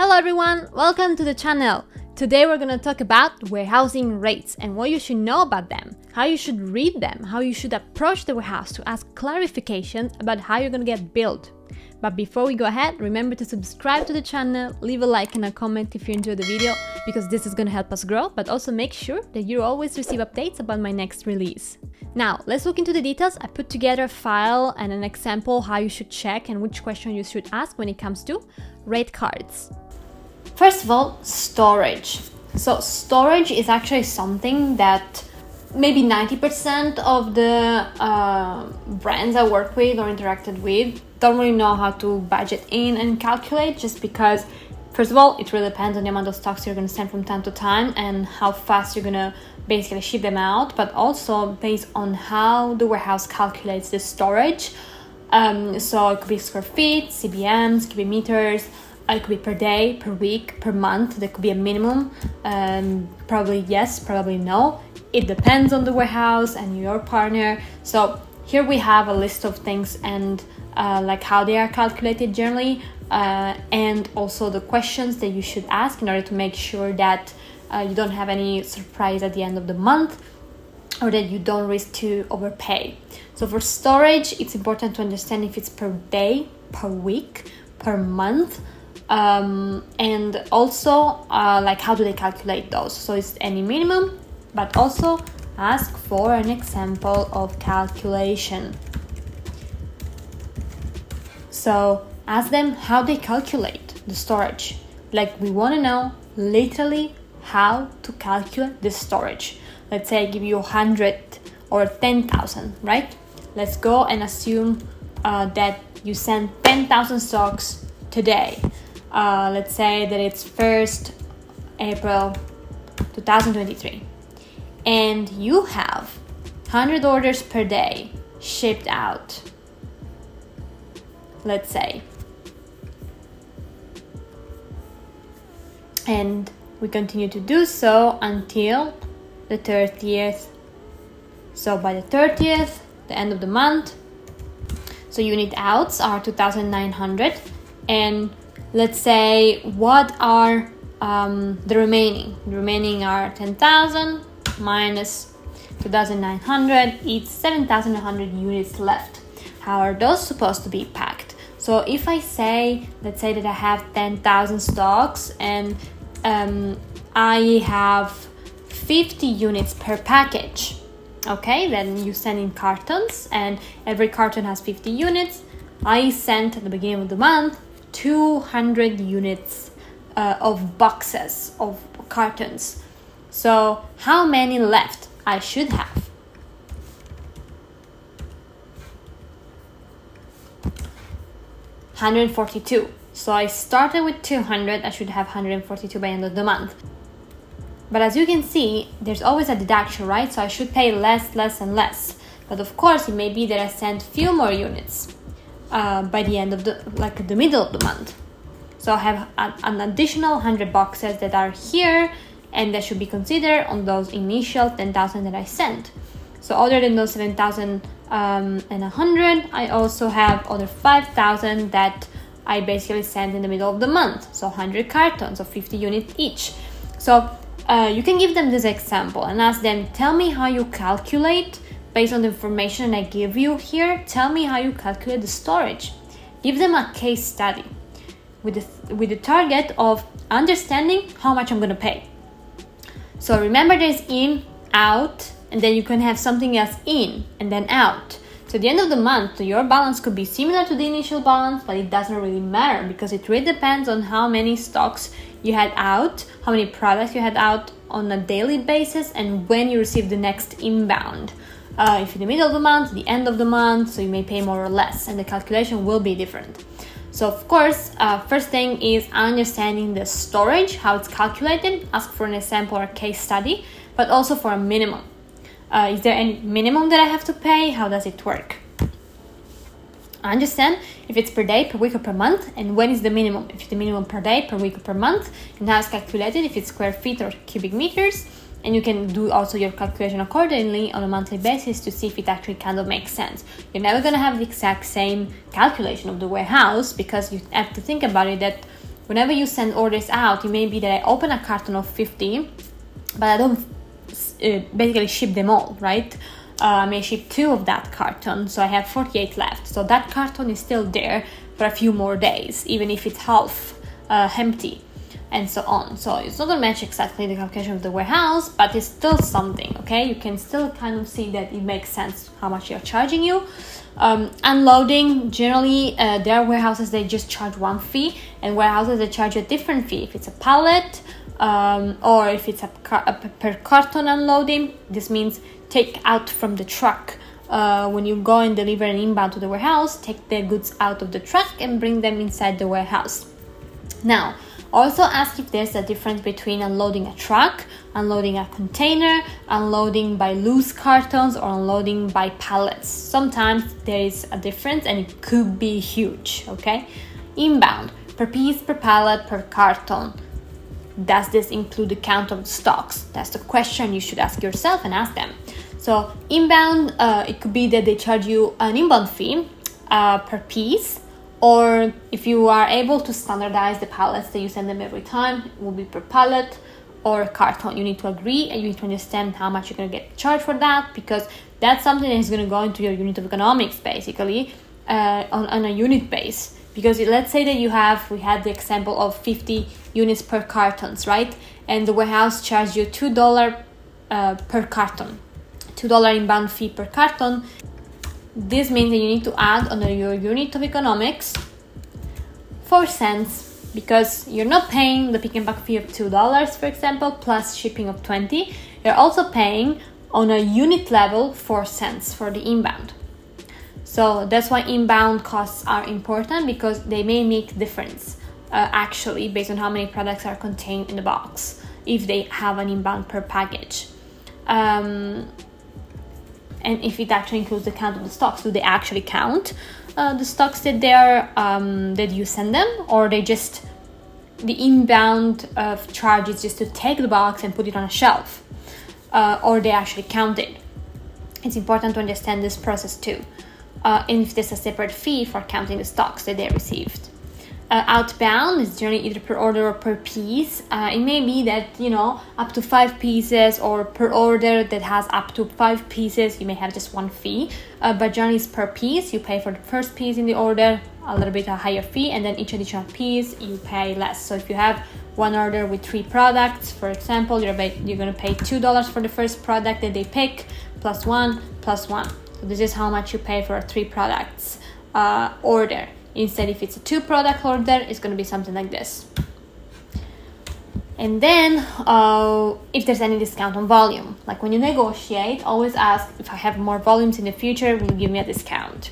Hello everyone, welcome to the channel. Today we're gonna talk about warehousing rates and what you should know about them, how you should read them, how you should approach the warehouse to ask clarifications about how you're gonna get billed. But before we go ahead, remember to subscribe to the channel, leave a like and a comment if you enjoyed the video, because this is gonna help us grow, but also make sure that you always receive updates about my next release. Now, let's look into the details. I put together a file and an example how you should check and which question you should ask when it comes to rate cards. First of all, storage. So storage is actually something that maybe 90% of the brands I work with or interacted with don't really know how to budget in and calculate, just because, first of all, it really depends on the amount of stocks you're going to send from time to time and how fast you're going to basically ship them out, but also based on how the warehouse calculates the storage. So it could be square feet, CBMs, cubic meters. It could be per day, per week, per month. There could be a minimum. Probably yes, probably no. It depends on the warehouse and your partner. So here we have a list of things and like how they are calculated generally, and also the questions that you should ask in order to make sure that you don't have any surprise at the end of the month, or that you don't risk to overpay. So for storage, it's important to understand if it's per day, per week, per month. And also like how do they calculate those. So it's any minimum, but also ask for an example of calculation. So ask them how they calculate the storage. Like, we want to know literally how to calculate the storage. Let's say I give you 100 or 10,000, right? Let's go and assume that you send 10,000 stocks today. Let's say that it's 1st April 2023 and you have 100 orders per day shipped out, let's say, and we continue to do so until the 30th. So by the 30th, the end of the month, so unit outs are 2,900, and let's say what are the remaining? The remaining are 10,000 minus 2,900. It's 7,100 units left. How are those supposed to be packed? So if I say, let's say that I have 10,000 stocks and I have 50 units per package. Okay, then you send in cartons and every carton has 50 units. I sent at the beginning of the month 200 units of boxes of cartons. So how many left I should have? $142. So I started with 200, I should have 142 by end of the month. But as you can see, there's always a deduction, right? So I should pay less, less and less. But of course, it may be that I sent few more units by the end of the middle of the month. So I have an additional 100 boxes that are here, and that should be considered on those initial 10,000 that I sent. So other than those 7,100, I also have other 5,000 that I basically sent in the middle of the month. So 100 cartons of 50 units each. So you can give them this example and ask them, tell me how you calculate based on the information I give you here. Tell me how you calculate the storage. Give them a case study with the target of understanding how much I'm going to pay. So remember, there's in, out, and then you can have something else in and then out. So at the end of the month, your balance could be similar to the initial balance, but it doesn't really matter because it really depends on how many stocks you had out, how many products you had out on a daily basis, and when you receive the next inbound. If in the middle of the month, the end of the month, so you may pay more or less, and the calculation will be different. So of course, first thing is understanding the storage, how it's calculated. Ask for an example or case study, but also for a minimum. Is there any minimum that I have to pay? How does it work? Understand if it's per day, per week, or per month, and when is the minimum. If it's the minimum per day, per week, or per month, and how it's calculated, if it's square feet or cubic meters. And you can do also your calculation accordingly on a monthly basis to see if it actually kind of makes sense. You're never going to have the exact same calculation of the warehouse, because you have to think about it that whenever you send orders out, it may be that I open a carton of 50, but I don't basically ship them all, right? I may ship 2 of that carton, so I have 48 left. So that carton is still there for a few more days, even if it's half empty, and so on. So it's not going to match exactly the calculation of the warehouse, but it's still something, okay? You can still kind of see that it makes sense how much they're charging you. Unloading, generally there are warehouses that just charge one fee, and warehouses that charge a different fee. If it's a pallet or if it's a per carton unloading, this means take out from the truck. When you go and deliver an inbound to the warehouse, take the goods out of the truck and bring them inside the warehouse. Now, also ask if there's a difference between unloading a truck, unloading a container, unloading by loose cartons, or unloading by pallets. Sometimes there is a difference and it could be huge, okay? Inbound, per piece, per pallet, per carton. Does this include the count of the stocks? That's the question you should ask yourself and ask them. So inbound, it could be that they charge you an inbound fee per piece, or if you are able to standardize the pallets that you send them every time, it will be per pallet or carton. You need to agree and you need to understand how much you're going to get charged for that, because that's something that is going to go into your unit of economics, basically, on a unit base. Because let's say that we had the example of 50 units per cartons, right? And the warehouse charged you $2 per carton, $2 inbound fee per carton. This means that you need to add under your unit of economics 4 cents, because you're not paying the pick and pack fee of $2, for example, plus shipping of 20. You're also paying on a unit level 4 cents for the inbound. So that's why inbound costs are important, because they may make difference actually based on how many products are contained in the box, if they have an inbound per package. And if it actually includes the count of the stocks. Do they actually count the stocks that that you send them, or they just, the inbound charge is just to take the box and put it on a shelf, or they actually count it? It's important to understand this process too. And if there's a separate fee for counting the stocks that they received. Outbound is generally either per order or per piece. It may be that, up to 5 pieces, or per order that has up to 5 pieces, you may have just 1 fee. But generally it's per piece. You pay for the first piece in the order, a little bit a higher fee, and then each additional piece you pay less. So if you have one order with 3 products, for example, you're going to pay $2 for the first product that they pick, plus 1, plus 1. So this is how much you pay for a 3 products order. Instead, if it's a 2 product order, it's going to be something like this. And then if there's any discount on volume, like when you negotiate, always ask, if I have more volumes in the future, will you give me a discount?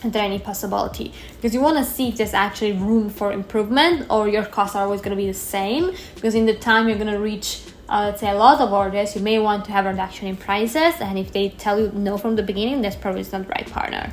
Is there any possibility? Because you want to see if there's actually room for improvement, or your costs are always going to be the same, because in the time you're going to reach let's say a lot of orders, you may want to have a reduction in prices, and if they tell you no from the beginning, that's probably not the right partner.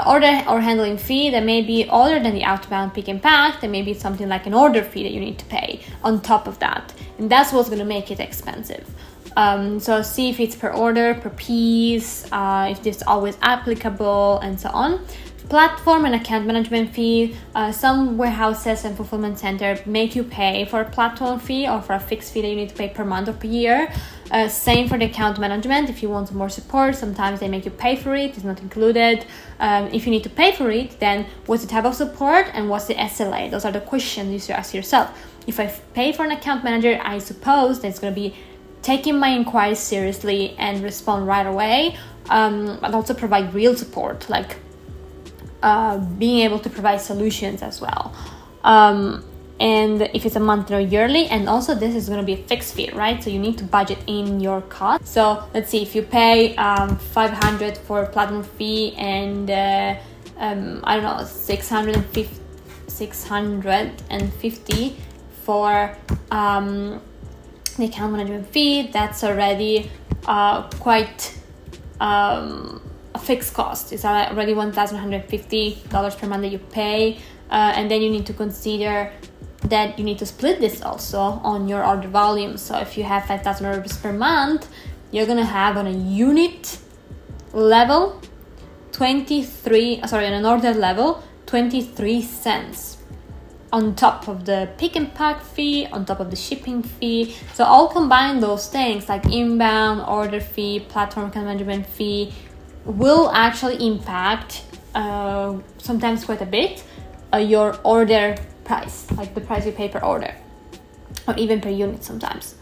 Order or handling fee, that may be other than the outbound pick and pack. There may be something like an order fee that you need to pay on top of that, and that's what's going to make it expensive. So see if it's per order, per piece, if it's always applicable, and so on. Platform and account management fee. Some warehouses and fulfillment center make you pay for a platform fee or for a fixed fee that you need to pay per month or per year. Same for the account management. If you want more support, sometimes they make you pay for it. It's not included. If you need to pay for it, then what's the type of support and what's the SLA? Those are the questions you should ask yourself. If I pay for an account manager, I suppose that it's going to be taking my inquiries seriously and respond right away, but also provide real support, like being able to provide solutions as well. And if it's a monthly or yearly, and also this is going to be a fixed fee, right? So you need to budget in your cost. So let's see, if you pay $500 for a platform fee and I don't know, 650 for the account management fee, that's already quite a fixed cost. It's already $1,150 per month that you pay, and then you need to consider that you need to split this also on your order volume. So if you have 5,000 orders per month, you're gonna have on a unit level on an order level 23 cents. on top of the pick and pack fee, on top of the shipping fee. So all combine those things like inbound, order fee, platform account management fee will actually impact sometimes quite a bit your order price, like the price you pay per order, or even per unit sometimes.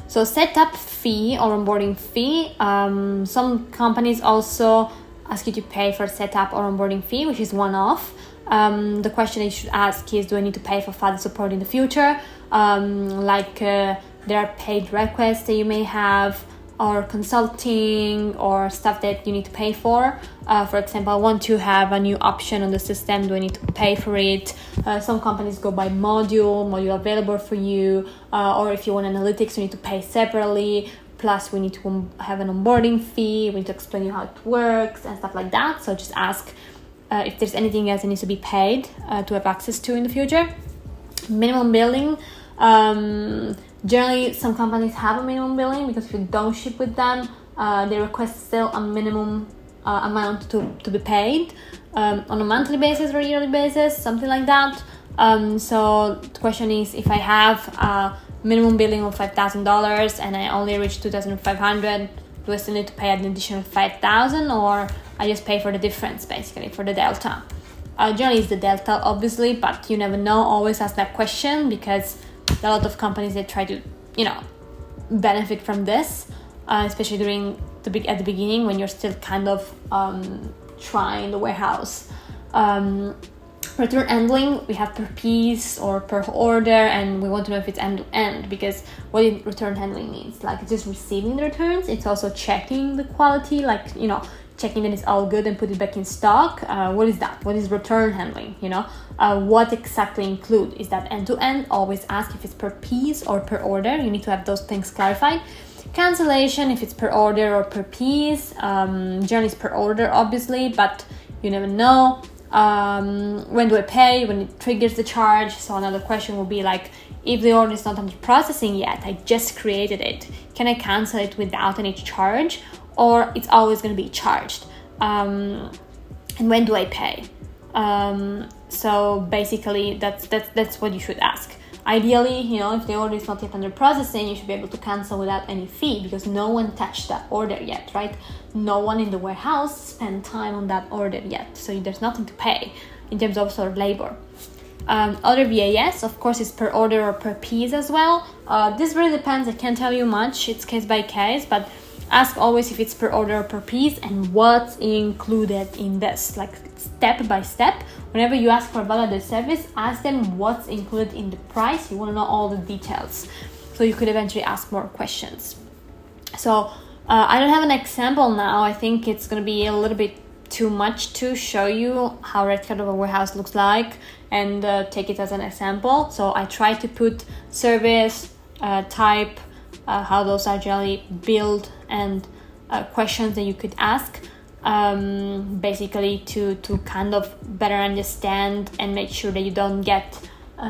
So setup fee or onboarding fee, some companies also ask you to pay for setup or onboarding fee, which is one-off. The question you should ask is, do I need to pay for further support in the future? There are paid requests that you may have, or consulting, or stuff that you need to pay for. For example, I want to have a new option on the system. Do I need to pay for it? Some companies go by module available for you, or if you want analytics, you need to pay separately. Plus, we need to have an onboarding fee. We need to explain you how it works and stuff like that. So just ask if there's anything else that needs to be paid to have access to in the future. Minimum billing. Generally, some companies have a minimum billing because if you don't ship with them, they request still a minimum amount to be paid on a monthly basis or yearly basis, something like that. So the question is, if I have a minimum billing of $5,000 and I only reach $2,500, do I still need to pay an additional $5,000, or I just pay for the difference, basically, for the delta? Generally, it's the delta, obviously, but you never know. Always ask that question, because there are a lot of companies that try to, benefit from this, especially at the beginning when you're still kind of trying the warehouse. Return handling, we have per piece or per order, and we want to know if it's end-to-end, because what return handling means, like, it's just receiving the returns. It's also checking the quality, checking that it's all good and put it back in stock. What is that? What is return handling? What exactly include? Is that end-to-end? Always ask if it's per piece or per order. You need to have those things clarified. Cancellation, if it's per order or per piece. Generally it's per order, obviously, but you never know. When do I pay? When it triggers the charge. So another question will be like, if the order is not under processing yet, I just created it, can I cancel it without any charge, or it's always going to be charged? And when do I pay? So basically that's what you should ask. Ideally, if the order is not yet under processing, you should be able to cancel without any fee, because no one touched that order yet, right? No one in the warehouse spent time on that order yet, so there's nothing to pay in terms of sort of labor. Other VAS, of course, is per order or per piece as well. This really depends. I can't tell you much. It's case by case, but ask always if it's per order or per piece and what's included in this, like step by step. Whenever you ask for a value-added service, ask them what's included in the price. You want to know all the details, so you could eventually ask more questions. So I don't have an example now. I think it's going to be a little bit too much to show you how red card of a warehouse looks like and take it as an example. So I try to put service, type, how those are generally built, and questions that you could ask, basically to kind of better understand and make sure that you don't get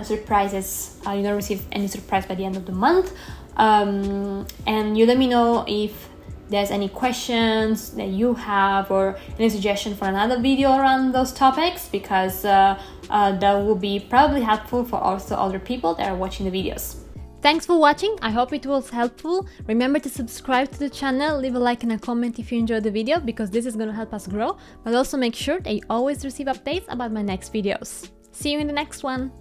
surprises. You don't receive any surprise by the end of the month. And you let me know if there's any questions that you have, or any suggestion for another video around those topics, because that will be probably helpful for also other people that are watching the videos. Thanks for watching. I hope it was helpful. Remember to subscribe to the channel, leave a like and a comment if you enjoyed the video, because this is going to help us grow, but also make sure that you always receive updates about my next videos. See you in the next one.